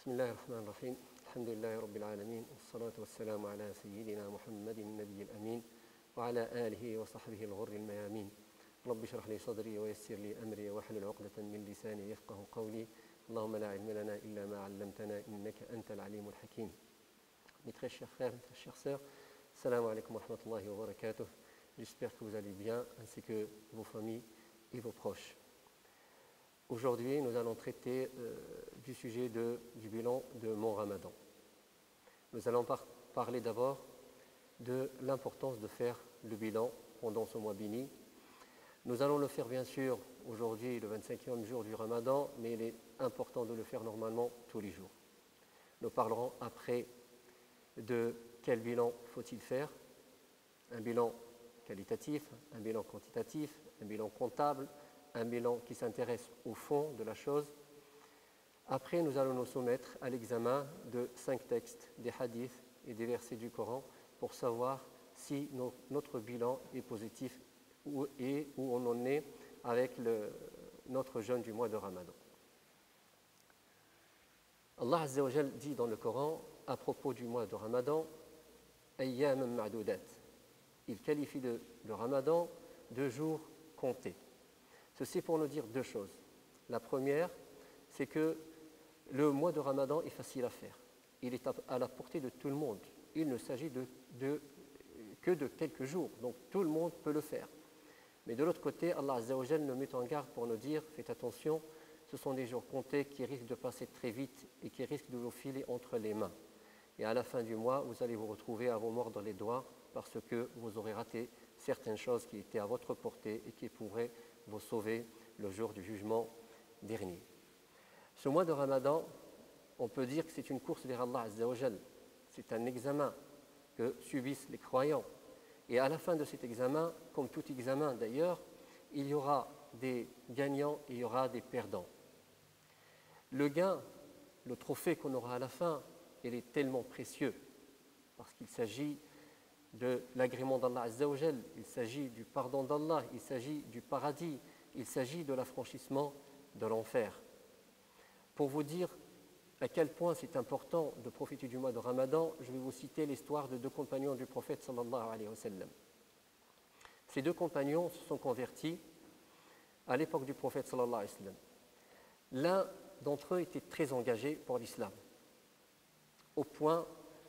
بسم الله الرحمن الرحيم الحمد لله رب العالمين والصلاة والسلام على سيدنا محمد النبي الأمين وعلى آله وصحبه الغر الميامين رب اشرح لي صدري ويسر لي أمري واحلل عقدة من لساني يفقه قولي اللهم لا علم لنا إلا ما علمتنا إنك أنت العليم الحكيم. Mes très chers frères, mes très chères sœurs, salam alaikum wa rahmatullahi wa barakatuh. J'espère que vous allez bien, ainsi que vos familles et vos proches. Aujourd'hui, nous allons traiter du sujet du bilan de mon ramadan. Nous allons parler d'abord de l'importance de faire le bilan pendant ce mois béni. Nous allons le faire bien sûr aujourd'hui, le 25e jour du ramadan, mais il est important de le faire normalement tous les jours. Nous parlerons après de quel bilan faut-il faire, un bilan qualitatif, un bilan quantitatif, un bilan comptable, un bilan qui s'intéresse au fond de la chose. Après, nous allons nous soumettre à l'examen de 5 textes, des hadiths et des versets du Coran pour savoir si notre bilan est positif et où on en est avec notre jeûne du mois de Ramadan. Allah Azza wa Jal dit dans le Coran à propos du mois de Ramadan, Ayyam ma'doudat. Il qualifie le Ramadan de jours comptés. Ceci pour nous dire 2 choses. La première, c'est que le mois de Ramadan est facile à faire. Il est à la portée de tout le monde. Il ne s'agit que de quelques jours, donc tout le monde peut le faire. Mais de l'autre côté, Allah Azza wa Jal nous met en garde pour nous dire, faites attention, ce sont des jours comptés qui risquent de passer très vite et qui risquent de vous filer entre les mains. Et à la fin du mois, vous allez vous retrouver à vous mordre les doigts parce que vous aurez raté certaines choses qui étaient à votre portée et qui pourraient vous sauver le jour du jugement dernier. Ce mois de Ramadan, on peut dire que c'est une course vers Allah Azza wa Jal. C'est un examen que subissent les croyants. Et à la fin de cet examen, comme tout examen d'ailleurs, il y aura des gagnants et il y aura des perdants. Le gain, le trophée qu'on aura à la fin, il est tellement précieux parce qu'il s'agit de l'agrément d'Allah Azza wa Jal, il s'agit du pardon d'Allah, il s'agit du paradis, il s'agit de l'affranchissement de l'enfer. Pour vous dire à quel point c'est important de profiter du mois de Ramadan, je vais vous citer l'histoire de 2 compagnons du prophète sallallahu alayhi wa sallam. Ces 2 compagnons se sont convertis à l'époque du prophète sallallahu alayhi wa sallam. L'un d'entre eux était très engagé pour l'islam, au point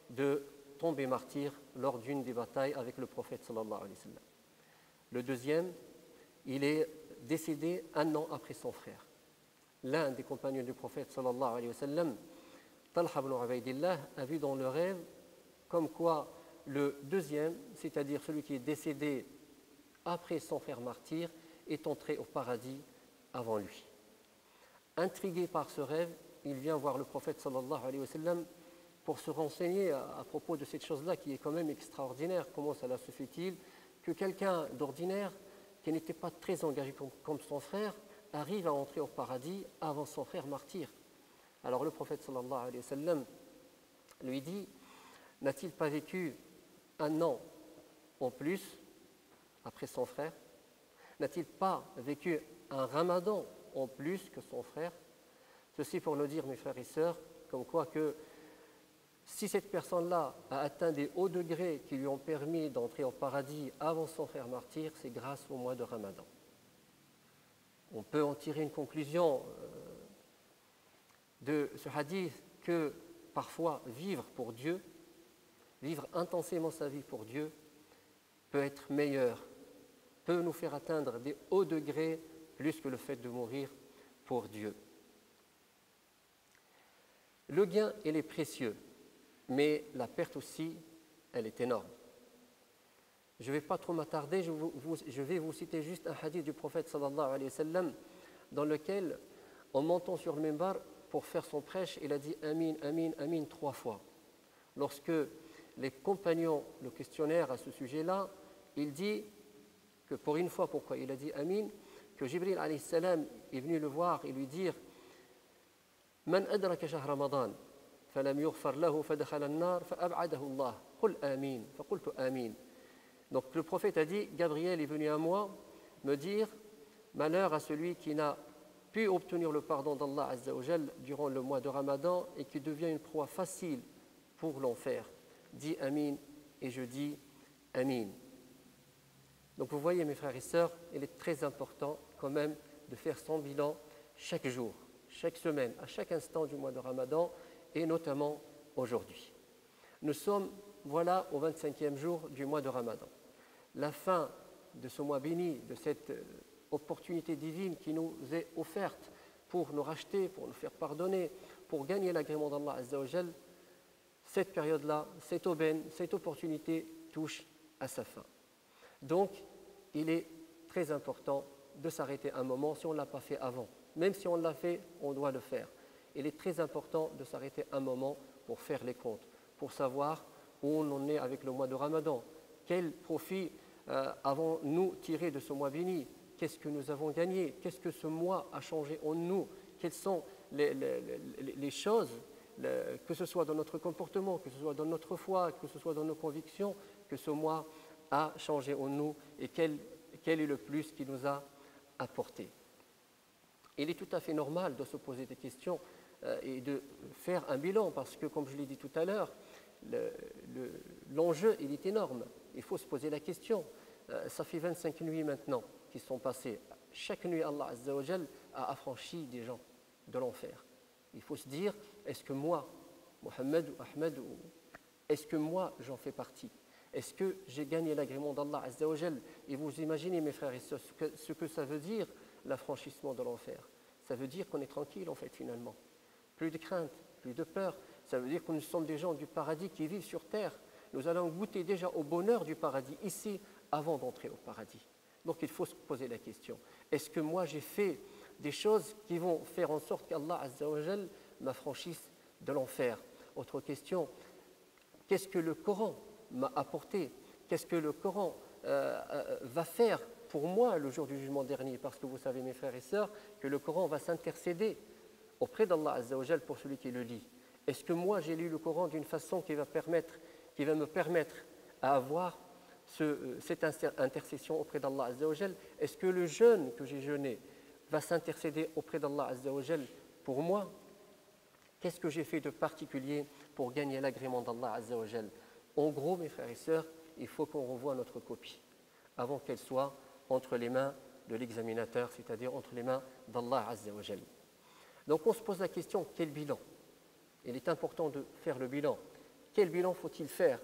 de tomber martyr lors d'une des batailles avec le prophète sallallahu alayhi wa sallam. Le deuxième, il est décédé 1 an après son frère. L'un des compagnons du prophète sallallahu alayhi wa sallam, Talha ibn Ubaydillah, a vu dans le rêve comme quoi le deuxième, c'est-à-dire celui qui est décédé après son frère martyr, est entré au paradis avant lui. Intrigué par ce rêve, il vient voir le prophète sallallahu alayhi wa sallam pour se renseigner à propos de cette chose-là qui est quand même extraordinaire. Comment cela se fait-il que quelqu'un d'ordinaire, qui n'était pas très engagé comme son frère, arrive à entrer au paradis avant son frère martyr? Alors le prophète sallallahu alayhi wa sallam lui dit, n'a-t-il pas vécu 1 an en plus après son frère? N'a-t-il pas vécu un ramadan en plus que son frère? Ceci pour nous dire, mes frères et sœurs, comme quoi que si cette personne-là a atteint des hauts degrés qui lui ont permis d'entrer au paradis avant son frère martyr, c'est grâce au mois de Ramadan. On peut en tirer une conclusion de ce hadith que parfois vivre pour Dieu, vivre intensément sa vie pour Dieu, peut être meilleur, peut nous faire atteindre des hauts degrés plus que le fait de mourir pour Dieu. Le gain, il est précieux, mais la perte aussi, elle est énorme. Je ne vais pas trop m'attarder, je vais vous citer juste un hadith du prophète sallallahu alayhi wa sallam dans lequel, en montant sur le minbar pour faire son prêche, il a dit Amin, Amin, Amin 3 fois. Lorsque les compagnons le questionnèrent à ce sujet-là, il dit que pour une fois, pourquoi il a dit Amin, que Jibril alayhi salam est venu le voir et lui dire Man adraka shahr Ramadan falam yughfar lahu fadakhala an-nar fa'ab'adahu Allah qul amin faqultu amin. Donc le prophète a dit, Gabriel est venu à moi me dire, malheur à celui qui n'a pu obtenir le pardon d'Allah Azza wa Jal durant le mois de Ramadan et qui devient une proie facile pour l'enfer. Dis Amin et je dis Amin. Donc vous voyez mes frères et sœurs, il est très important quand même de faire son bilan chaque jour, chaque semaine, à chaque instant du mois de Ramadan et notamment aujourd'hui. Nous sommes, voilà, au 25e jour du mois de Ramadan. La fin de ce mois béni, de cette opportunité divine qui nous est offerte pour nous racheter, pour nous faire pardonner, pour gagner l'agrément d'Allah Azza wa Jal, cette période-là, cette aubaine, cette opportunité touche à sa fin. Donc, il est très important de s'arrêter un moment si on ne l'a pas fait avant. Même si on l'a fait, on doit le faire. Il est très important de s'arrêter un moment pour faire les comptes, pour savoir où on en est avec le mois de Ramadan. Quel profit avons-nous tiré de ce mois béni? Qu'est-ce que nous avons gagné? Qu'est-ce que ce mois a changé en nous? Quelles sont les choses, que ce soit dans notre comportement, que ce soit dans notre foi, que ce soit dans nos convictions, que ce mois a changé en nous et quel est le plus qu'il nous a apporté. Il est tout à fait normal de se poser des questions et de faire un bilan parce que, comme je l'ai dit tout à l'heure, l'enjeu il est énorme. Il faut se poser la question. Ça fait 25 nuits maintenant qui sont passées. Chaque nuit, Allah Azza wa Jal a affranchi des gens de l'enfer. Il faut se dire, est-ce que moi, Mohammed ou Ahmed, est-ce que moi j'en fais partie? Est-ce que j'ai gagné l'agrément d'Allah Azza wa Jal? Et vous imaginez, mes frères et sœurs, ce que ça veut dire, l'affranchissement de l'enfer. Ça veut dire qu'on est tranquille, en fait, finalement. Plus de crainte, plus de peur. Ça veut dire que nous sommes des gens du paradis qui vivent sur terre. Nous allons goûter déjà au bonheur du paradis ici, avant d'entrer au paradis. Donc, il faut se poser la question. Est-ce que moi, j'ai fait des choses qui vont faire en sorte qu'Allah Azza wa Jal m'affranchisse de l'enfer? Autre question, qu'est-ce que le Coran m'a apporté? Qu'est-ce que le Coran va faire pour moi le jour du jugement dernier? Parce que vous savez, mes frères et sœurs, que le Coran va s'intercéder auprès d'Allah Azza wa Jal pour celui qui le lit. Est-ce que moi, j'ai lu le Coran d'une façon qui va me permettre à avoir cette intercession auprès d'Allah Azza wa Jal? Est-ce que le jeûne que j'ai jeûné va s'intercéder auprès d'Allah Azza wa Jal pour moi? Qu'est-ce que j'ai fait de particulier pour gagner l'agrément d'Allah Azza wa Jal? En gros, mes frères et sœurs, il faut qu'on revoie notre copie avant qu'elle soit entre les mains de l'examinateur, c'est-à-dire entre les mains d'Allah Azza wa Jal. Donc on se pose la question, quel bilan? Il est important de faire le bilan. Quel bilan faut-il faire?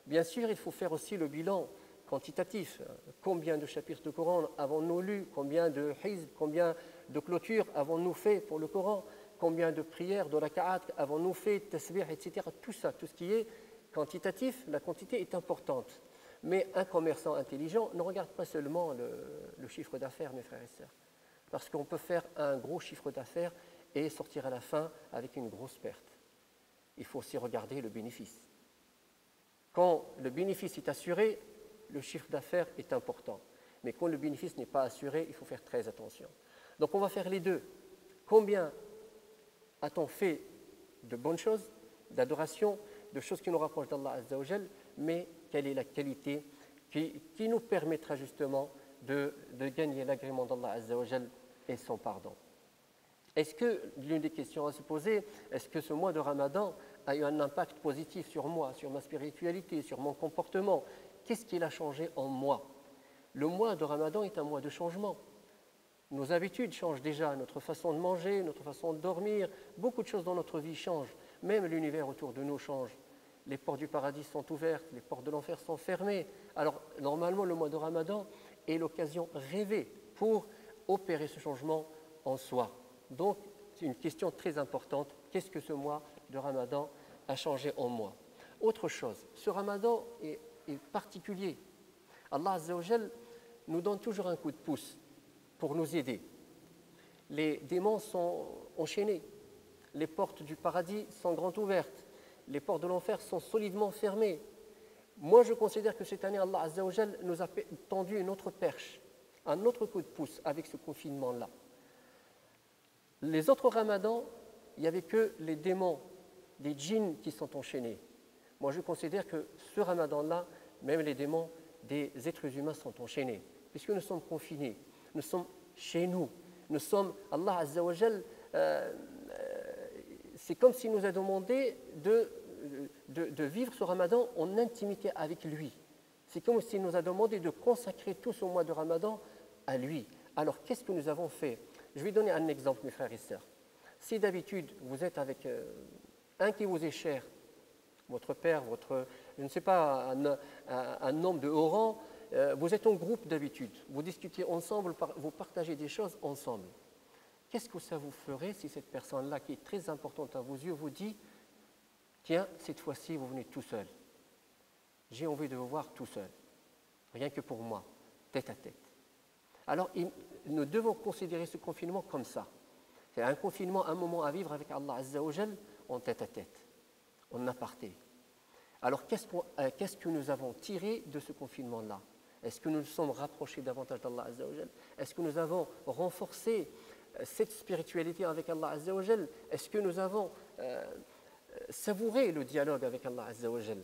Bien sûr, il faut faire aussi le bilan quantitatif. Combien de chapitres de Coran avons-nous lus? Combien de hizb, combien de clôtures avons-nous fait pour le Coran? Combien de prières, de raka'at avons-nous fait, tasbih, etc. Tout ça, tout ce qui est quantitatif, la quantité est importante. Mais un commerçant intelligent ne regarde pas seulement le chiffre d'affaires, mes frères et sœurs. Parce qu'on peut faire un gros chiffre d'affaires et sortir à la fin avec une grosse perte. Il faut aussi regarder le bénéfice. Quand le bénéfice est assuré, le chiffre d'affaires est important. Mais quand le bénéfice n'est pas assuré, il faut faire très attention. Donc on va faire les deux. Combien a-t-on fait de bonnes choses, d'adoration, de choses qui nous rapprochent d'Allah Azza wa Jal, mais quelle est la qualité qui nous permettra justement de gagner l'agrément d'Allah Azza wa Jal et son pardon? Est-ce que, l'une des questions à se poser, est-ce que ce mois de Ramadan a eu un impact positif sur moi, sur ma spiritualité, sur mon comportement? Qu'est-ce qu'il a changé en moi? Le mois de Ramadan est un mois de changement. Nos habitudes changent déjà, notre façon de manger, notre façon de dormir, beaucoup de choses dans notre vie changent. Même l'univers autour de nous change. Les portes du paradis sont ouvertes, les portes de l'enfer sont fermées. Alors, normalement, le mois de Ramadan est l'occasion rêvée pour opérer ce changement en soi. Donc, c'est une question très importante. Qu'est-ce que ce mois de Ramadan a changé en moi? Autre chose, ce Ramadan est particulier. Allah Azza wa Jal nous donne toujours un coup de pouce pour nous aider. Les démons sont enchaînés. Les portes du paradis sont grandes ouvertes. Les portes de l'enfer sont solidement fermées. Moi, je considère que cette année, Allah Azza wa Jal nous a tendu une autre perche, un autre coup de pouce avec ce confinement-là. Les autres ramadans, il n'y avait que les démons, les djinns qui sont enchaînés. Moi, je considère que ce ramadan-là, même les démons des êtres humains sont enchaînés, puisque nous sommes confinés, nous sommes chez nous. Nous sommes, Allah Azza wa Jal, c'est comme s'il nous a demandé de vivre ce Ramadan en intimité avec lui. C'est comme s'il nous a demandé de consacrer tout ce mois de Ramadan à lui. Alors, qu'est-ce que nous avons fait? Je vais donner un exemple, mes frères et sœurs. Si d'habitude, vous êtes avec un qui vous est cher, votre père, je ne sais pas, un homme de haut rang, vous êtes en groupe d'habitude, vous discutez ensemble, vous partagez des choses ensemble. Qu'est-ce que ça vous ferait si cette personne-là, qui est très importante à vos yeux, vous dit « Tiens, cette fois-ci, vous venez tout seul. J'ai envie de vous voir tout seul, rien que pour moi, tête à tête. » Alors, nous devons considérer ce confinement comme ça. C'est un confinement, un moment à vivre avec Allah Azza wa Jal en tête à tête, en aparté. Alors, qu'est-ce que nous avons tiré de ce confinement-là? Est-ce que nous nous sommes rapprochés davantage d'Allah Azza wa Jal? Est-ce que nous avons renforcé cette spiritualité avec Allah Azza wa Jal? Est-ce que nous avons savouré le dialogue avec Allah Azza wa Jal?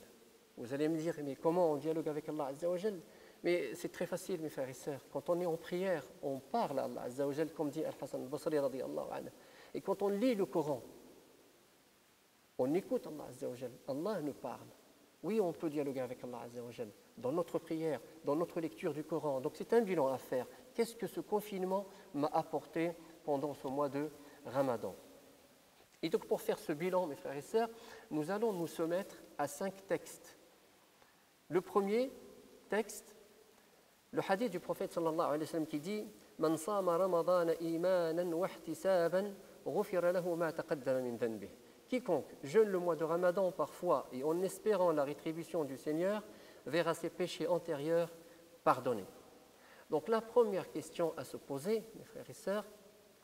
Vous allez me dire, mais comment on dialogue avec Allah Azza wa Jal? Mais c'est très facile, mes frères et sœurs. Quand on est en prière, on parle à Allah Azza wa Jal, comme dit Al-Hasan al-Basri radiyallahu anhu. Et quand on lit le Coran, on écoute Allah Azza wa Jal. Allah nous parle. Oui, on peut dialoguer avec Allah Azza wa Jal dans notre prière, dans notre lecture du Coran. Donc c'est un bilan à faire. Qu'est-ce que ce confinement m'a apporté pendant ce mois de Ramadan? Et donc pour faire ce bilan, mes frères et sœurs, nous allons nous soumettre à 5 textes. Le premier texte, le hadith du prophète sallallahu alayhi wa sallam qui dit « Man sama Ramadan imanan wa ihtisaban, ghufira lahu ma taqaddama min dhanbih » Quiconque jeûne le mois de Ramadan parfois et en espérant la rétribution du Seigneur verra ses péchés antérieurs pardonnés. Donc la première question à se poser, mes frères et sœurs,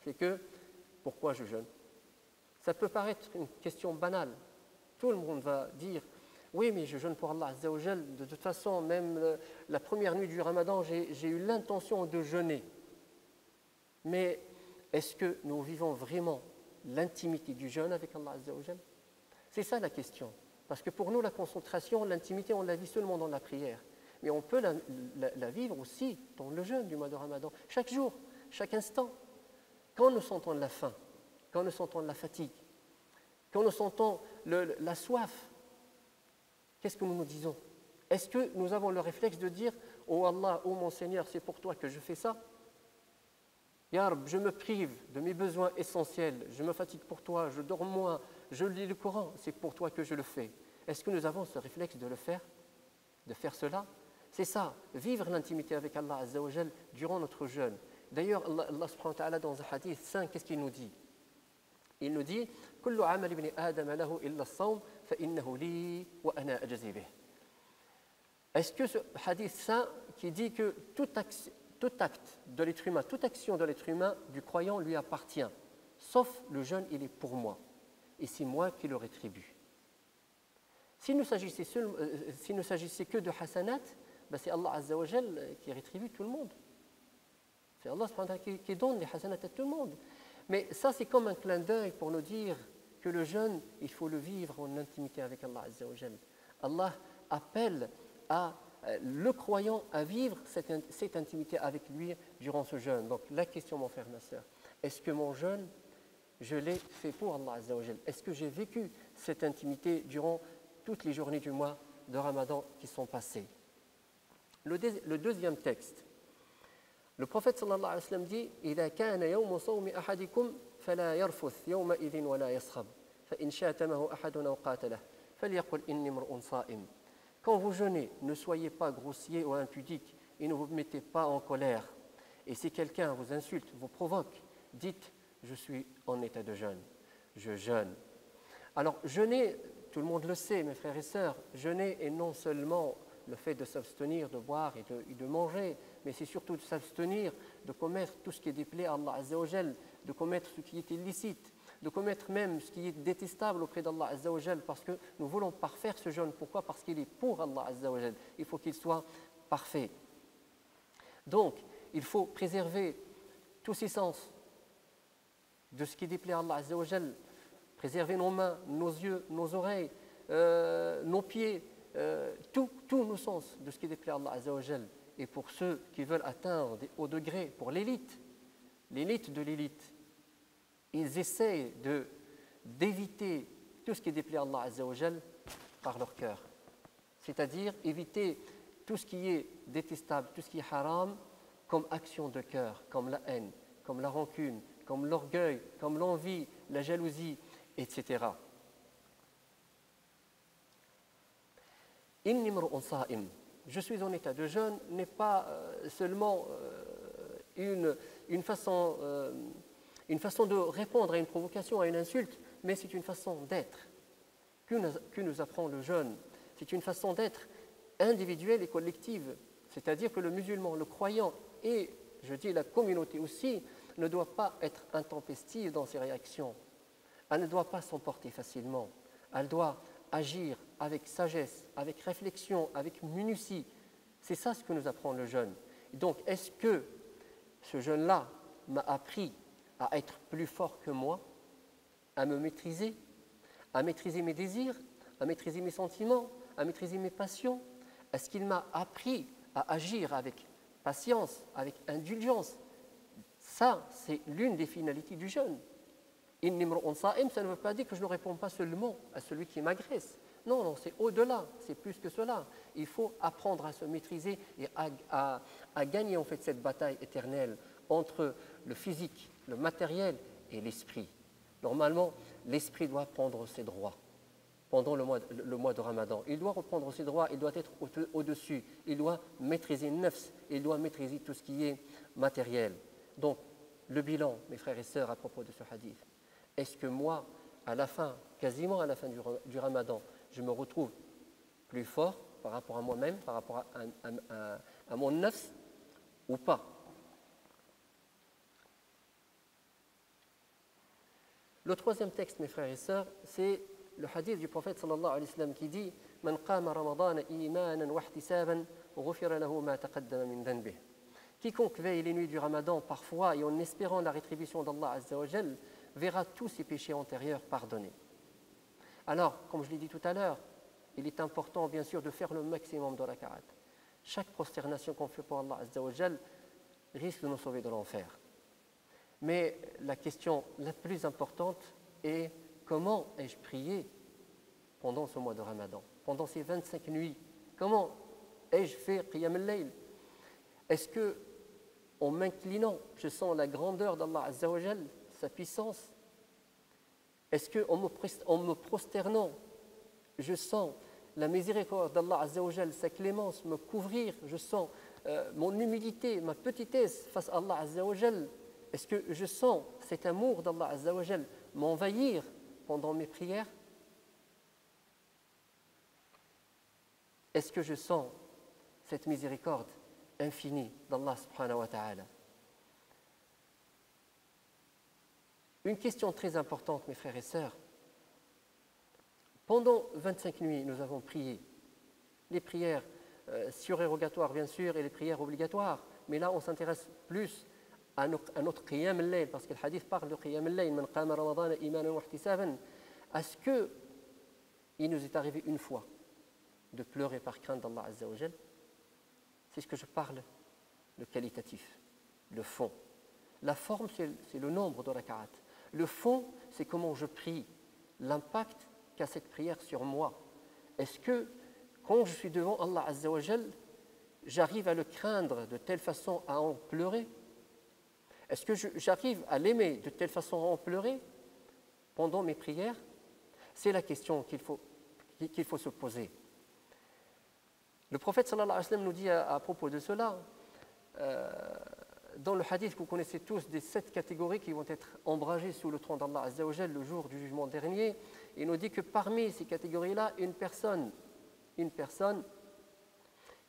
c'est que pourquoi je jeûne? Ça peut paraître une question banale. Tout le monde va dire oui, mais je jeûne pour Allah Azza wa Jal. De toute façon, même la première nuit du Ramadan, j'ai eu l'intention de jeûner. Mais est-ce que nous vivons vraiment l'intimité du jeûne avec Allah Azza wa Jal? C'est ça la question. Parce que pour nous, la concentration, l'intimité, on la vit seulement dans la prière. Mais on peut la vivre aussi dans le jeûne du mois de Ramadan. Chaque jour, chaque instant. Quand nous sentons la faim, quand nous sentons la fatigue, quand nous sentons la soif, qu'est-ce que nous nous disons? Est-ce que nous avons le réflexe de dire « Oh Allah, oh mon Seigneur, c'est pour toi que je fais ça ?» Ya Rab, je me prive de mes besoins essentiels, je me fatigue pour toi, je dors moins, je lis le Coran, c'est pour toi que je le fais. Est-ce que nous avons ce réflexe de le faire? De faire cela? C'est ça, vivre l'intimité avec Allah Azza wa Jal durant notre jeûne. D'ailleurs, Allah subhanahu wa ta'ala dans un hadith 5, qu'est-ce qu'il nous dit? Il nous dit « Kullu amal ibn Adam lahu illa as-sawm fa innahu li wa ana ajzi bih » Est-ce que ce hadith 5 qui dit que tout acte de l'être humain, toute action de l'être humain, du croyant, lui appartient, sauf le jeûne, il est pour moi, et c'est moi qui le rétribue. S'il ne s'agissait que de hasanat, ben c'est Allah Azza wa Jal qui rétribue tout le monde. C'est Allah qui donne les hasanat à tout le monde. Mais ça, c'est comme un clin d'œil pour nous dire que le jeûne, il faut le vivre en intimité avec Allah Azza wa Jal. Allah appelle le croyant à vivre cette intimité avec lui durant ce jeûne. Donc la question, mon frère, ma soeur, est-ce que mon jeûne, je l'ai fait pour Allah Azza wa Jal? Est-ce que j'ai vécu cette intimité durant toutes les journées du mois de Ramadan qui sont passées? Le deuxième texte, le prophète sallallahu alayhi wa sallam dit « إِذَا كَانَ يَوْمُ صَوْمِ أَحَدِكُمْ فَلَا يَرْفُثْ يَوْمَئِذٍ وَلَا يَصْخَبْ فَإِنْ شَاتَمَهُ أَحَدٌ أَوْ قَاتَلَهُ فَلْيَقُلْ إِنِّي امْرُؤٌ صَائِمٌ » Quand vous jeûnez, ne soyez pas grossier ou impudique et ne vous mettez pas en colère. Et si quelqu'un vous insulte, vous provoque, dites « Je suis en état de jeûne, je jeûne ». Alors, jeûner, tout le monde le sait, mes frères et sœurs, jeûner est non seulement le fait de s'abstenir de boire et de manger, mais c'est surtout de s'abstenir de commettre tout ce qui est déplaît à Allah Azza wa Jal, de commettre ce qui est illicite, de commettre même ce qui est détestable auprès d'Allah Azza wa Jal, parce que nous voulons parfaire ce jeûne. Pourquoi? Parce qu'il est pour Allah Azza wa Jal. Il faut qu'il soit parfait. Donc, il faut préserver tous ses sens de ce qui déplaît à Allah Azza wa Jal, préserver nos mains, nos yeux, nos oreilles, nos pieds, tous nos sens de ce qui déplaît à Allah Azza wa Jal. Et pour ceux qui veulent atteindre au degré, pour l'élite l'élite de l'élite, ils essaient d'éviter tout ce qui déplaît à Allah Azza wa Jal par leur cœur. C'est-à-dire éviter tout ce qui est détestable, tout ce qui est haram, comme action de cœur, comme la haine, comme la rancune, comme l'orgueil, comme l'envie, la jalousie, etc. Inni mru'un sa'im. Je suis en état de jeûne n'est pas seulement une façon de répondre à une provocation, à une insulte, mais c'est une façon d'être que nous apprend le jeûne. C'est une façon d'être individuelle et collective. C'est-à-dire que le musulman, le croyant et, je dis, la communauté aussi, ne doit pas être intempestive dans ses réactions. Elle ne doit pas s'emporter facilement. Elle doit agir avec sagesse, avec réflexion, avec minutie. C'est ça ce que nous apprend le jeûne. Donc, est-ce que ce jeûne-là m'a appris à être plus fort que moi, à me maîtriser, à maîtriser mes désirs, à maîtriser mes sentiments, à maîtriser mes passions? Est-ce qu'il m'a appris à agir avec patience, avec indulgence? Ça, c'est l'une des finalités du jeûne. Inni mru'un sa'im, ça ne veut pas dire que je ne réponds pas seulement à celui qui m'agresse. Non, non, c'est au-delà, c'est plus que cela. Il faut apprendre à se maîtriser et à gagner en fait cette bataille éternelle entre le physique, le matériel et l'esprit. Normalement, l'esprit doit prendre ses droits pendant le mois de Ramadan. Il doit reprendre ses droits, il doit être au-dessus, il doit maîtriser le nafs, il doit maîtriser tout ce qui est matériel. Donc, le bilan, mes frères et sœurs, à propos de ce hadith, est-ce que moi, à la fin, quasiment à la fin du Ramadan, je me retrouve plus fort par rapport à moi-même, par rapport à mon nafs, ou pas? Le troisième texte, mes frères et sœurs, c'est le hadith du prophète sallallahu alayhi wa sallam qui dit « Man qama Ramadan imanan wa ihtisaban, ghufira lahu ma taqaddama min dhanbih » Quiconque veille les nuits du Ramadan parfois et en espérant la rétribution d'Allah Azza wa Jal verra tous ses péchés antérieurs pardonnés. Alors, comme je l'ai dit tout à l'heure, il est important bien sûr de faire le maximum de raka'at. Chaque prosternation qu'on fait pour Allah Azza wa Jal risque de nous sauver de l'enfer. Mais la question la plus importante est comment ai-je prié pendant ce mois de Ramadan, pendant ces 25 nuits? Comment ai-je fait Qiyam al-Layl? Est-ce que, en m'inclinant, je sens la grandeur d'Allah Azza wa Jal, sa puissance? Est-ce qu'en me prosternant, je sens la miséricorde d'Allah Azza wa Jal, sa clémence me couvrir? Je sens mon humilité, ma petitesse face à Allah Azza wa Jal. Est-ce que je sens cet amour d'Allah Azza wa Jal m'envahir pendant mes prières? Est-ce que je sens cette miséricorde infinie d'Allah subhanahu wa ta'ala? Une question très importante, mes frères et sœurs. Pendant 25 nuits, nous avons prié. Les prières surérogatoires, bien sûr, et les prières obligatoires. Mais là, on s'intéresse plus à notre qiyam al-layl, parce que le hadith parle de qiyam al-layl, man qama ramadana imanan wa ihtisaban. Est-ce qu'il nous est arrivé une fois de pleurer par crainte d'Allah Azza wa Jal? C'est ce que je parle, le qualitatif, le fond. La forme, c'est le nombre de raka'at. Le fond, c'est comment je prie, l'impact qu'a cette prière sur moi. Est-ce que, quand je suis devant Allah Azza wa Jal, j'arrive à le craindre de telle façon à en pleurer? Est-ce que j'arrive à l'aimer de telle façon à en pleurer pendant mes prières? C'est la question qu'il faut se poser. Le prophète sallallahu alayhi wa sallam nous dit à propos de cela, dans le hadith que vous connaissez tous, des 7 catégories qui vont être ombragées sous le trône d'Allah Azza wa Jal le jour du jugement dernier, il nous dit que parmi ces catégories-là, une personne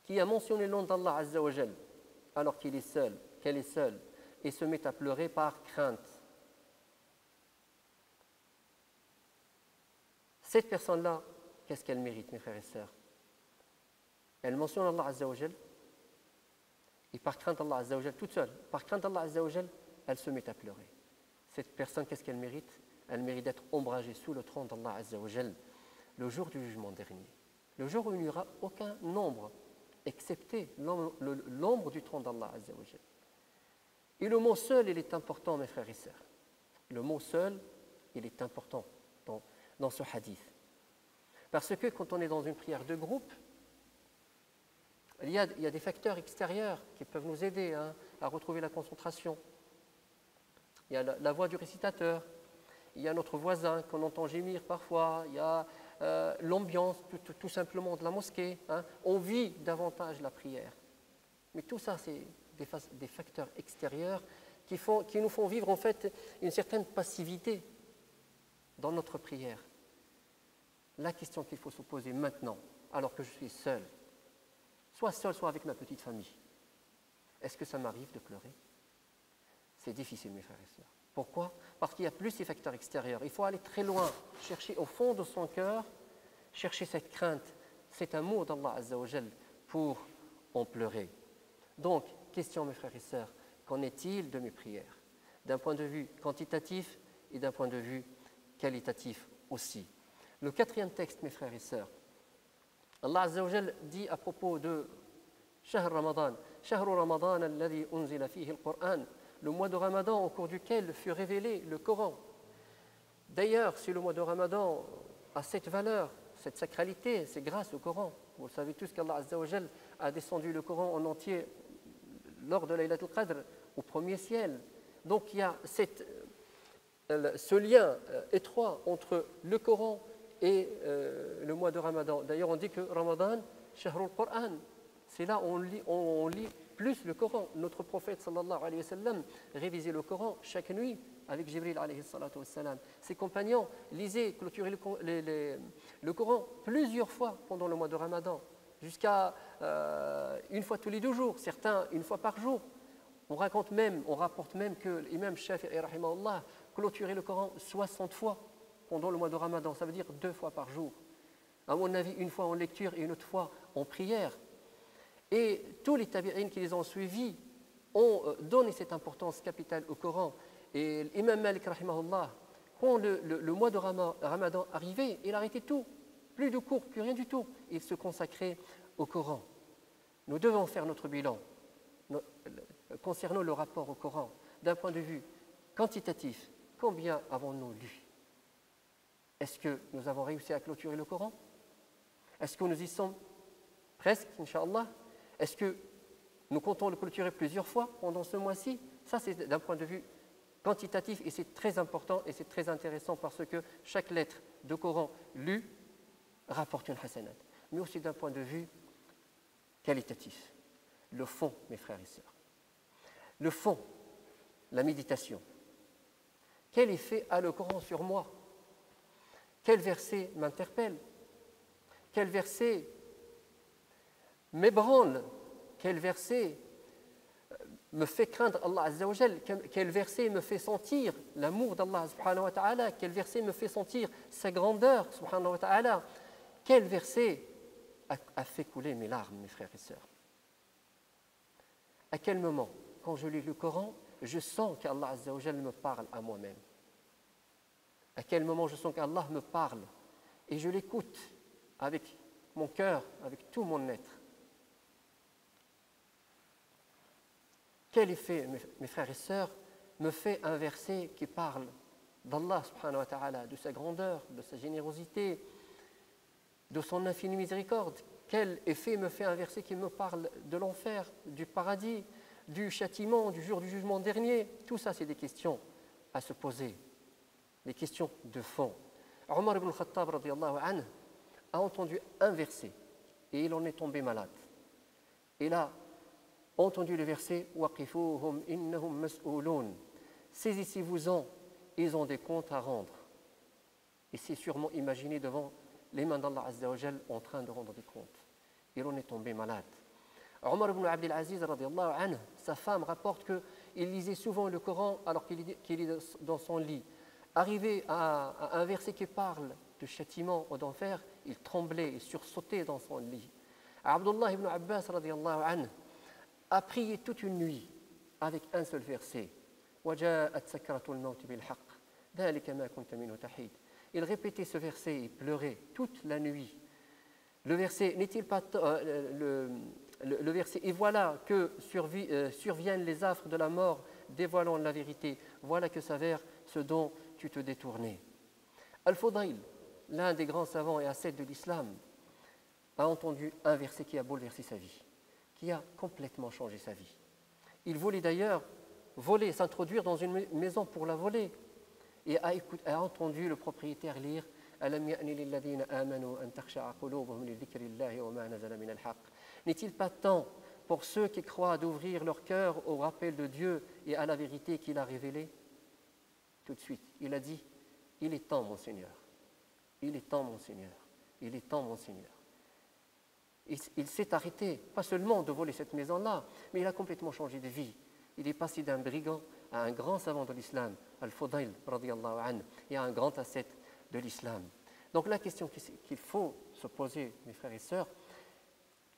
qui a mentionné le nom d'Allah Azza wa Jal alors qu'elle est seule, et se met à pleurer par crainte. Cette personne-là, qu'est-ce qu'elle mérite, mes frères et sœurs? Elle mentionne Allah Azza wa Jal, et par crainte d'Allah Azza wa Jal, toute seule, par crainte d'Allah Azza wa Jal, elle se met à pleurer. Cette personne, qu'est-ce qu'elle mérite? Elle mérite d'être ombragée sous le trône d'Allah Azza wa Jal le jour du jugement dernier. Le jour où il n'y aura aucun nombre, excepté l'ombre du trône d'Allah Azza wa Jal. Et le mot seul, il est important, mes frères et sœurs. Le mot seul, il est important dans ce hadith. Parce que quand on est dans une prière de groupe, il y a des facteurs extérieurs qui peuvent nous aider à retrouver la concentration. Il y a la voix du récitateur, il y a notre voisin qu'on entend gémir parfois, il y a l'ambiance tout simplement de la mosquée. On vit davantage la prière. Mais tout ça, c'est des facteurs extérieurs qui nous font vivre en fait une certaine passivité dans notre prière. La question qu'il faut se poser maintenant, alors que je suis seul, soit avec ma petite famille, est-ce que ça m'arrive de pleurer? C'est difficile, mes frères et sœurs. Pourquoi? Parce qu'il y a plus ces facteurs extérieurs. Il faut aller très loin, chercher au fond de son cœur, chercher cette crainte, cet amour d'Allah Azza wa Jal pour en pleurer. Donc, question, mes frères et sœurs, qu'en est-il de mes prières? D'un point de vue quantitatif et d'un point de vue qualitatif aussi. Le quatrième texte, mes frères et sœurs, Allah Azza wa Jal dit à propos de Shahr Ramadan, Shahru Ramadan alladhi unzila fihi al-Qur'an, le mois de Ramadan au cours duquel fut révélé le Coran. D'ailleurs, si le mois de Ramadan a cette valeur, cette sacralité, c'est grâce au Coran. Vous savez tous qu'Allah Azza wa Jal a descendu le Coran en entier lors de Laylatul Qadr au premier ciel. Donc il y a ce lien étroit entre le Coran et le mois de Ramadan. D'ailleurs, on dit que Ramadan, Shahrul Qur'an, c'est là où on lit plus le Coran. Notre prophète sallallahu alayhi wa sallam révisait le Coran chaque nuit avec Jibril alayhi salatu wa sallam. Ses compagnons lisaient, clôturaient le Coran plusieurs fois pendant le mois de Ramadan, jusqu'à une fois tous les 2 jours, certains une fois par jour. On rapporte même que l'imam Shafi'i rahimahullah clôturait le Coran 60 fois pendant le mois de Ramadan, ça veut dire 2 fois par jour. À mon avis, une fois en lecture et une autre fois en prière. Et tous les tabi'in qui les ont suivis ont donné cette importance capitale au Coran. Et l'imam Malik rahimahullah, quand le mois de Ramadan arrivait, il arrêtait tout, plus de cours, plus rien du tout. Il se consacrait au Coran. Nous devons faire notre bilan concernant le rapport au Coran d'un point de vue quantitatif. Combien avons-nous lu? Est-ce que nous avons réussi à clôturer le Coran? Est-ce que nous y sommes presque, Inch'Allah? Est-ce que nous comptons le clôturer plusieurs fois pendant ce mois-ci? Ça, c'est d'un point de vue quantitatif et c'est très important et c'est très intéressant parce que chaque lettre de Coran lue rapporte une hasanat. Mais aussi d'un point de vue qualitatif. Le fond, mes frères et sœurs. Le fond, la méditation. Quel effet a le Coran sur moi? Quel verset m'interpelle? Quel verset m'ébranle? Quel verset me fait craindre Allah Azza wa Jal? Quel verset me fait sentir l'amour d'Allah subhanahu wa ta'ala? Quel verset me fait sentir sa grandeur subhanahu wa ta'ala? Quel verset a fait couler mes larmes, mes frères et sœurs? À quel moment, quand je lis le Coran, je sens qu'Allah Azza wa Jal me parle à moi-même? À quel moment je sens qu'Allah me parle et je l'écoute avec mon cœur, avec tout mon être? Quel effet, mes frères et sœurs, me fait un verset qui parle d'Allah subhanahu wa ta'ala, de sa grandeur, de sa générosité, de son infinie miséricorde? Quel effet me fait un verset qui me parle de l'enfer, du paradis, du châtiment, du jour du jugement dernier? Tout ça, c'est des questions à se poser, des questions de fond. Omar ibn Khattab radiyallahu anhu a entendu un verset et il en est tombé malade. Et là, entendu le verset waqifuhum innahum mas'ulun. Saisissez-vous-en, ils ont des comptes à rendre. Et c'est sûrement imaginé devant les mains d'Allah Azza wa Jal en train de rendre des comptes. Il en est tombé malade. Omar ibn Abdel Aziz radiyallahu anhu, sa femme rapporte qu'il lisait souvent le Coran alors qu'il est dans son lit. Arrivé à un verset qui parle de châtiment ou d'enfer, il tremblait et sursautait dans son lit. Abdullah ibn Abbas radiyallahu anhu a prié toute une nuit avec un seul verset. Il répétait ce verset et pleurait toute la nuit. Le verset n'est-il pas le verset et voilà que surviennent les affres de la mort dévoilant la vérité, voilà que s'avère ce dont tu te détournais. Al-Fudayl, l'un des grands savants et ascètes de l'islam, a entendu un verset qui a bouleversé sa vie, qui a complètement changé sa vie. Il voulait d'ailleurs voler, s'introduire dans une maison pour la voler, et a entendu le propriétaire lire N'est-il pas temps pour ceux qui croient d'ouvrir leur cœur au rappel de Dieu et à la vérité qu'il a révélée? Tout de suite, il a dit, il est temps, mon Seigneur, il est temps, mon Seigneur, il est temps, mon Seigneur. Il s'est arrêté, pas seulement de voler cette maison-là, mais il a complètement changé de vie. Il est passé d'un brigand à un grand savant de l'islam, Al-Fudayl, radiyallahu anhu, et à un grand ascète de l'islam. Donc la question qu'il faut se poser, mes frères et sœurs,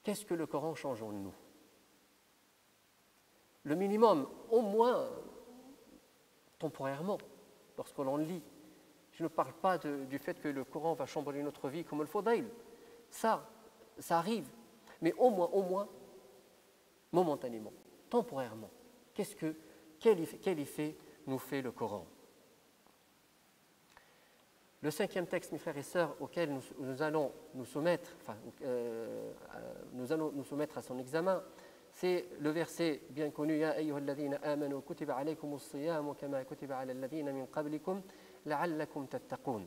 qu'est-ce que le Coran change en nous? Le minimum, au moins temporairement, lorsque l'on lit. Je ne parle pas du fait que le Coran va chambouler notre vie comme Al-Fudayl. Ça arrive, mais au moins, momentanément, temporairement. Quel effet nous fait le Coran? Le cinquième texte, mes frères et sœurs, auquel nous allons nous soumettre, à son examen, c'est le verset bien connu Ya ayyuhalladhina amanu kutiba alaykumus siyamu kama kutiba ala alladhina min qablikum la'allakum tattaqun.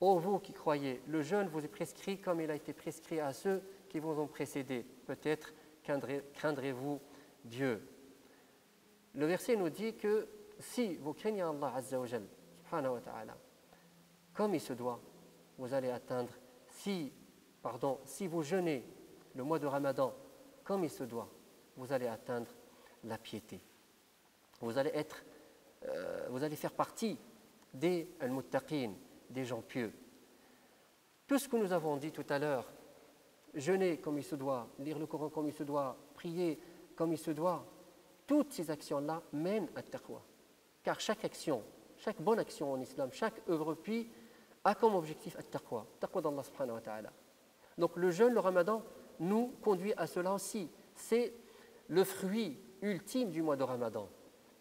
Ô vous qui croyez, le jeûne vous est prescrit comme il a été prescrit à ceux qui vous ont précédés. Peut-être craindrez-vous Dieu. Le verset nous dit que si vous craignez Allah Azza wa Jal, subhanahu wa ta'ala, comme il se doit, vous allez atteindre, si vous jeûnez le mois de Ramadan comme il se doit, vous allez atteindre la piété. Vous allez faire partie des al-muttaqin, des gens pieux. Tout ce que nous avons dit tout à l'heure, jeûner comme il se doit, lire le Coran comme il se doit, prier comme il se doit, toutes ces actions-là mènent à taqwa. Car chaque action, chaque bonne action en islam, chaque œuvre pie a comme objectif at-taqwa, taqwa d'Allah subhanahu wa ta'ala. Donc le jeûne, le Ramadan, nous conduit à cela aussi. C'est le fruit ultime du mois de Ramadan,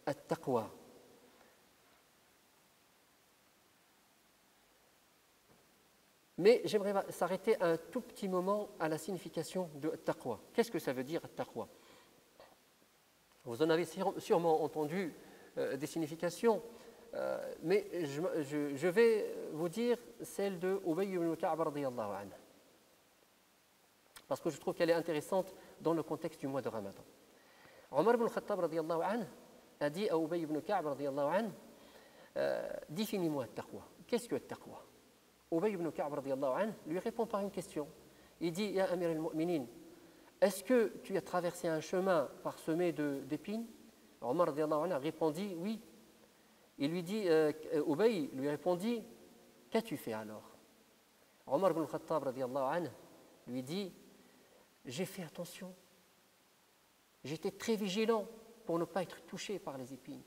at-taqwa. Mais j'aimerais s'arrêter un tout petit moment à la signification de at-taqwa. Qu'est-ce que ça veut dire at-taqwa? Vous en avez sûrement entendu des significations, mais je vais vous dire celle de Ubay ibn Ka'b radiyallahu anhu, parce que je trouve qu'elle est intéressante dans le contexte du mois de Ramadan. Omar ibn Khattab radiyallahu anhu a dit à Ubay ibn Ka'b radiyallahu anhu, définis-moi at-taqwa. Qu'est-ce que at-taqwa? Ubay ibn Ka'b radiyallahu anhu lui répond par une question. Il dit Ya Amir al-Mu'minin, est-ce que tu as traversé un chemin parsemé d'épines? Omar radiyallahu anhu répondit oui. Il lui dit, Ubay lui répondit, qu'as-tu fait alors? Omar ibn Khattab radiyallahu anhu lui dit, j'ai fait attention. J'étais très vigilant pour ne pas être touché par les épines.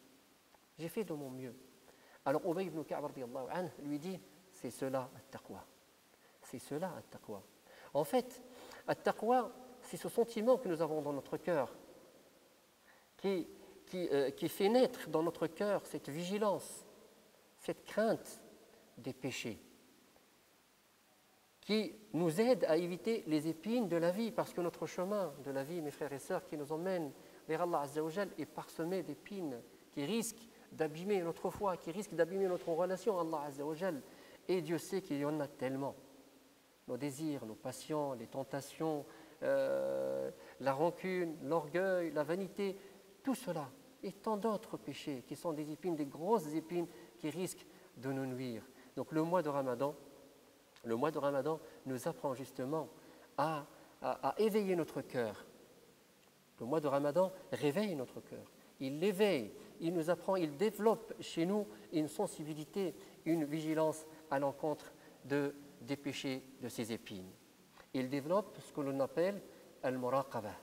J'ai fait de mon mieux. Alors Ubay ibn Ka'b radiyallahu anhu lui dit, c'est cela at-taqwa. C'est cela at-taqwa. En fait, at-taqwa, c'est ce sentiment que nous avons dans notre cœur qui fait naître dans notre cœur cette vigilance, cette crainte des péchés, qui nous aide à éviter les épines de la vie, parce que notre chemin de la vie, mes frères et sœurs, qui nous emmène vers Allah Azza wa Jal, est parsemé d'épines qui risquent d'abîmer notre foi, qui risquent d'abîmer notre relation à Allah Azza wa Jal. Et Dieu sait qu'il y en a tellement. Nos désirs, nos passions, les tentations, la rancune, l'orgueil, la vanité, tout cela et tant d'autres péchés qui sont des épines, des grosses épines qui risquent de nous nuire. Donc le mois de Ramadan nous apprend justement à éveiller notre cœur. Le mois de Ramadan réveille notre cœur. Il l'éveille, il nous apprend, il développe chez nous une sensibilité, une vigilance à l'encontre des péchés de ces épines. Il développe ce que l'on appelle al-muraqabah.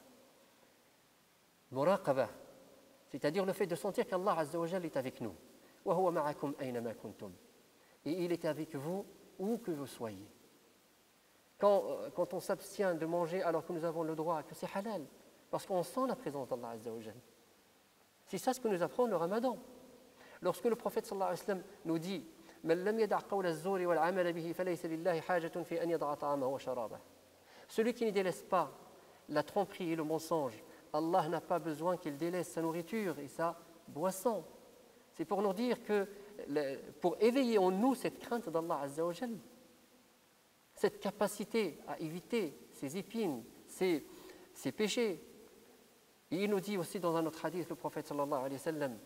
Muraqabah, c'est-à-dire le fait de sentir qu'Allah Azza wa Jal est avec nous. Wa huwa ma'akum aynama kuntum. Et il est avec vous où que vous soyez. Quand on s'abstient de manger alors que nous avons le droit, que c'est halal, parce qu'on sent la présence d'Allah Azza wa Jal. C'est ça ce que nous apprend le ramadan. Lorsque le prophète sallallahu alayhi wa sallam nous dit celui qui ne délaisse pas la tromperie et le mensonge, Allah n'a pas besoin qu'il délaisse sa nourriture et sa boisson. C'est pour nous dire que, pour éveiller en nous cette crainte d'Allah Azza wa Jal, cette capacité à éviter ces épines, ces péchés. Et il nous dit aussi dans un autre hadith, le prophète sallallahu alayhi wa sallam,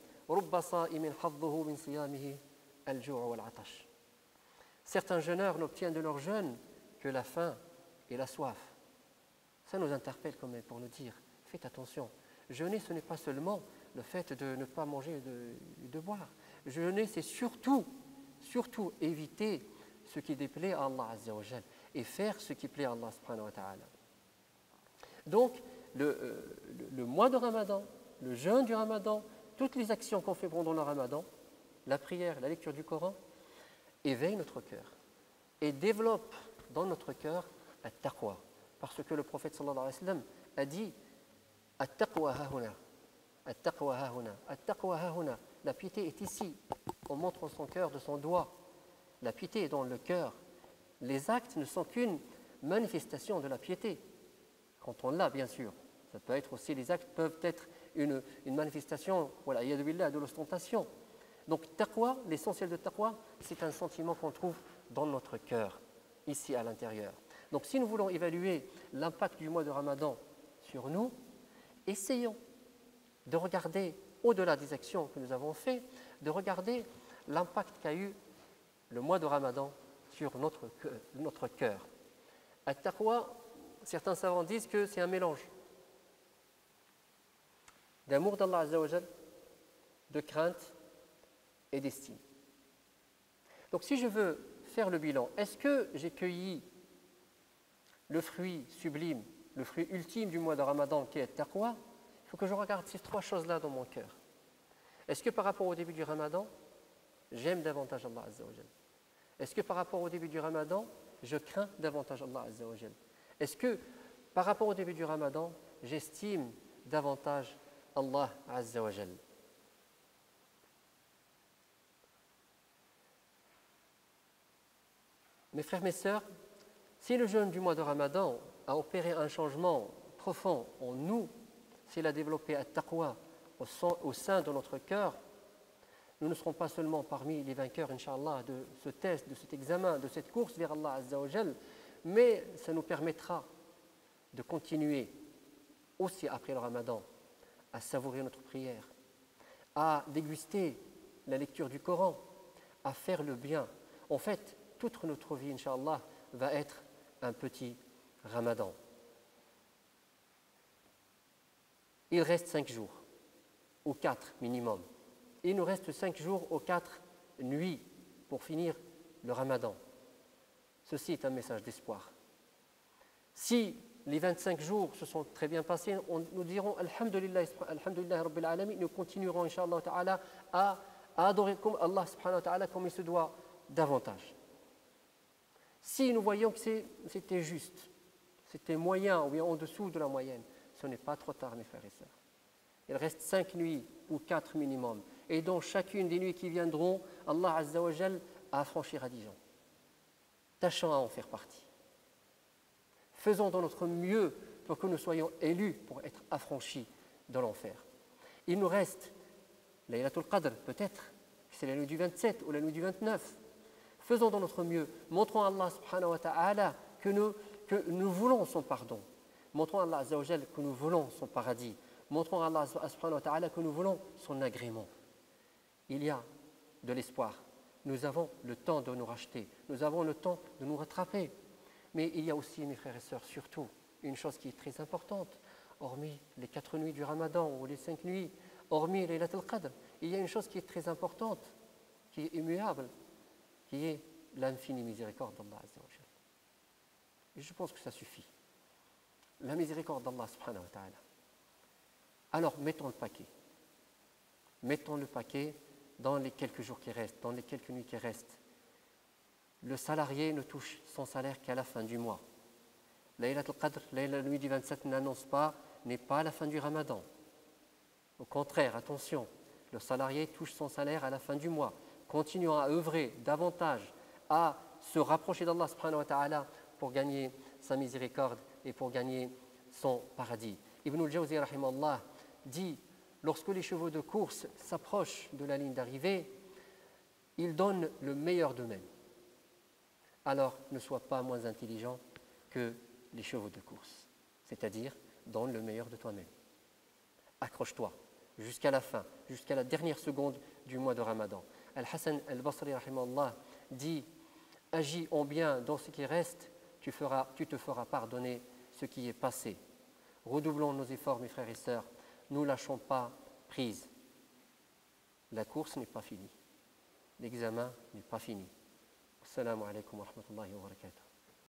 certains jeûneurs n'obtiennent de leur jeûne que la faim et la soif. Ça nous interpelle quand même pour nous dire, faites attention, jeûner ce n'est pas seulement le fait de ne pas manger et de boire. Jeûner c'est surtout éviter ce qui déplaît à Allah Azza wa Jal et faire ce qui plaît à Allah subhanahu wa ta'ala. Donc le mois de Ramadan, le jeûne du Ramadan, toutes les actions qu'on fait pendant le Ramadan, la prière, la lecture du Coran, éveillent notre cœur et développent dans notre cœur at-taqwa. Parce que le prophète sallallahu alayhi wa sallam a dit at-taqwa hahuna, at-taqwa hahuna, at-taqwa hahuna. La piété est ici. On montre son cœur de son doigt. La piété est dans le cœur. Les actes ne sont qu'une manifestation de la piété. Quand on l'a, bien sûr. Ça peut être aussi, les actes peuvent être une manifestation, voilà, de l'ostentation. Donc, taqwa, l'essentiel de taqwa, c'est un sentiment qu'on trouve dans notre cœur, ici à l'intérieur. Donc, si nous voulons évaluer l'impact du mois de Ramadan sur nous, essayons de regarder, au-delà des actions que nous avons faites, de regarder l'impact qu'a eu le mois de Ramadan sur notre cœur. At-taqwa, certains savants disent que c'est un mélange d'amour d'Allah Azza wa Jal, de crainte et d'estime. Donc si je veux faire le bilan, est-ce que j'ai cueilli le fruit sublime, le fruit ultime du mois de Ramadan qui est Taqwa? Il faut que je regarde ces trois choses-là dans mon cœur. Est-ce que par rapport au début du Ramadan, j'aime davantage Allah Azza wa Jal? Est-ce que par rapport au début du Ramadan, je crains davantage Allah Azza wa Jal? Est-ce que par rapport au début du Ramadan, j'estime davantage Allah Azza wa Jal? Mes frères, mes sœurs, si le jeûne du mois de Ramadan a opéré un changement profond en nous, s'il a développé at-taqwa au sein de notre cœur, nous ne serons pas seulement parmi les vainqueurs, Inch'Allah, de ce test, de cet examen, de cette course vers Allah Azza wa Jal, mais ça nous permettra de continuer aussi après le Ramadan à savourer notre prière, à déguster la lecture du Coran, à faire le bien. En fait, toute notre vie, Inch'Allah, va être un petit Ramadan. Il reste 5 jours, ou 4 minimum. Il nous reste 5 jours ou 4 nuits pour finir le Ramadan. Ceci est un message d'espoir. Si les 25 jours se sont très bien passés, nous dirons Alhamdulillah, Alhamdulillah Rabbil Alamin, nous continuerons, Inch'Allah Ta'ala, à adorer comme Allah Subhanahu wa Ta'ala comme il se doit davantage. Si nous voyons que c'était juste, c'était moyen ou bien en dessous de la moyenne, ce n'est pas trop tard, mes frères et sœurs. Il reste 5 nuits ou 4 minimum. Et dans chacune des nuits qui viendront, Allah Azza wa Jal affranchira des gens. Tâchons à en faire partie. Faisons de notre mieux pour que nous soyons élus pour être affranchis de l'enfer. Il nous reste Laylatul Qadr, peut-être, c'est la nuit du 27 ou la nuit du 29. Faisons de notre mieux. Montrons à Allah subhanahu wa ta'ala que nous voulons son pardon. Montrons à Allah Azza wa Jal que nous voulons son paradis. Montrons à Allah subhanahu wa ta'ala que nous voulons son agrément. Il y a de l'espoir. Nous avons le temps de nous racheter. Nous avons le temps de nous rattraper. Mais il y a aussi, mes frères et sœurs, surtout, une chose qui est très importante. Hormis les 4 nuits du Ramadan ou les 5 nuits, hormis les Laylatul Qadr, il y a une chose qui est très importante, qui est immuable, qui est l'infinie miséricorde d'Allah Azza wa Jal. Et je pense que ça suffit. La miséricorde d'Allah subhanahu wa ta'ala. Alors, mettons le paquet. Mettons le paquet dans les quelques jours qui restent, dans les quelques nuits qui restent. Le salarié ne touche son salaire qu'à la fin du mois. Laylatul Qadr, la nuit du 27 n'annonce pas, n'est pas la fin du Ramadan. Au contraire, attention, le salarié touche son salaire à la fin du mois, continuant à œuvrer davantage, à se rapprocher d'Allah subhanahu wa ta'ala pour gagner sa miséricorde et pour gagner son paradis. Ibn al-Jawzi rahimahullah dit, lorsque les chevaux de course s'approchent de la ligne d'arrivée, ils donnent le meilleur d'eux-mêmes. Alors ne sois pas moins intelligent que les chevaux de course, c'est-à-dire donne le meilleur de toi-même. Accroche-toi jusqu'à la fin, jusqu'à la dernière seconde du mois de Ramadan. Al-Hassan al-Basri rahimahullah dit, agis en bien dans ce qui reste, tu te feras pardonner ce qui est passé. Redoublons nos efforts, mes frères et sœurs, ne lâchons pas prise. La course n'est pas finie, l'examen n'est pas fini. Assalamu alaikum wa rahmatullahi wa barakatuh.